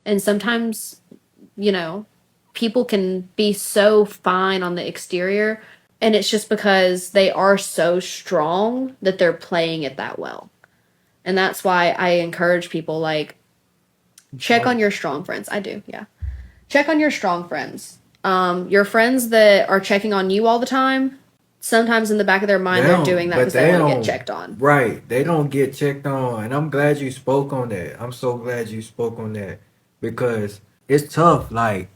And sometimes, you know, people can be so fine on the exterior, and it's just because they are so strong that they're playing it that well. And that's why I encourage people, like, check on your strong friends. I do, yeah. Check on your strong friends. Your friends that are checking on you all the time, sometimes in the back of their They mind, they're doing don't, that but because they they want to get don't, checked on. right. They don't get checked on. And I'm glad you spoke on that. I'm so glad you spoke on that because it's tough, like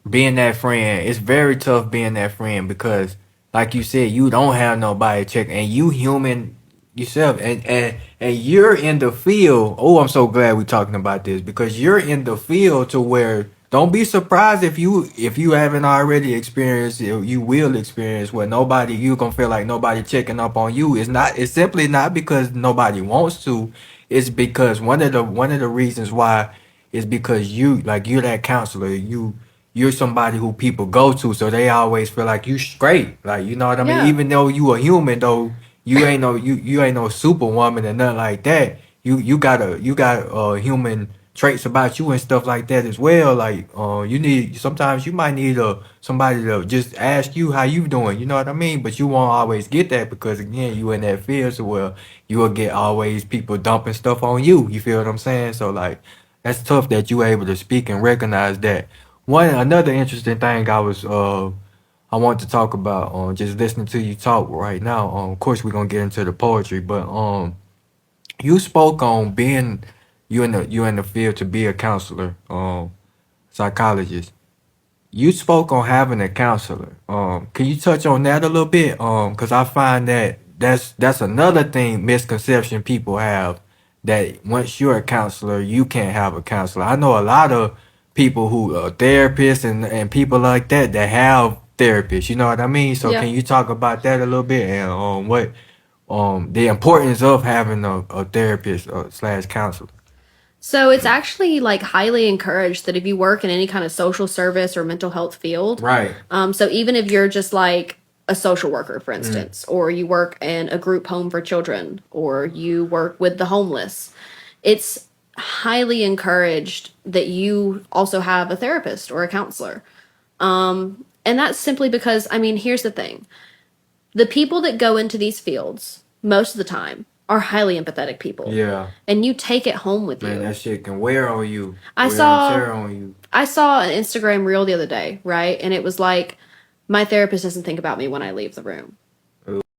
being that friend. It's very tough being that friend because, like you said, you don't have nobody check and you human yourself. And you're in the field. Oh, I'm so glad we're talking about this because you're in the field to where don't be surprised if you haven't already experienced it, you will experience where nobody you gonna feel like nobody checking up on you. It's simply not because nobody wants to. It's because one of the reasons why is because you're that counselor. You're somebody who people go to, so they always feel like you straight. Like you know what I mean? Yeah. Even though you a human though, you ain't no superwoman and nothing like that. You got human traits about you and stuff like that as well. Like you need sometimes you might need somebody to just ask you how you doing. You know what I mean? But you won't always get that because again you in that field, so well you will get always people dumping stuff on you. You feel what I'm saying? So like that's tough that you able to speak and recognize that. One another interesting thing I want to talk about just listening to you talk right now. Of course we're gonna get into the poetry, but you spoke on being you in the field to be a counselor, psychologist. You spoke on having a counselor. Can you touch on that a little bit? Because I find that that's another thing misconception people have that once you're a counselor, you can't have a counselor. I know a lot of people who are therapists and people like that have therapists. You know what I mean? So Yeah. can you talk about that a little bit and what the importance of having a therapist slash counselor? So it's actually like highly encouraged that if you work in any kind of social service or mental health field, Right. so even if you're just like a social worker, for Mm. instance, or you work in a group home for children, or you work with the homeless, it's highly encouraged that you also have a therapist or a counselor. And that's simply because, I mean, here's the thing: the people that go into these fields most of the time are highly empathetic people, Yeah. and you take it home with Man, you. that shit can wear on you, I wear and saw tear on you. I saw an Instagram reel the other day, right? And it was like, my therapist doesn't think about me when I leave the room.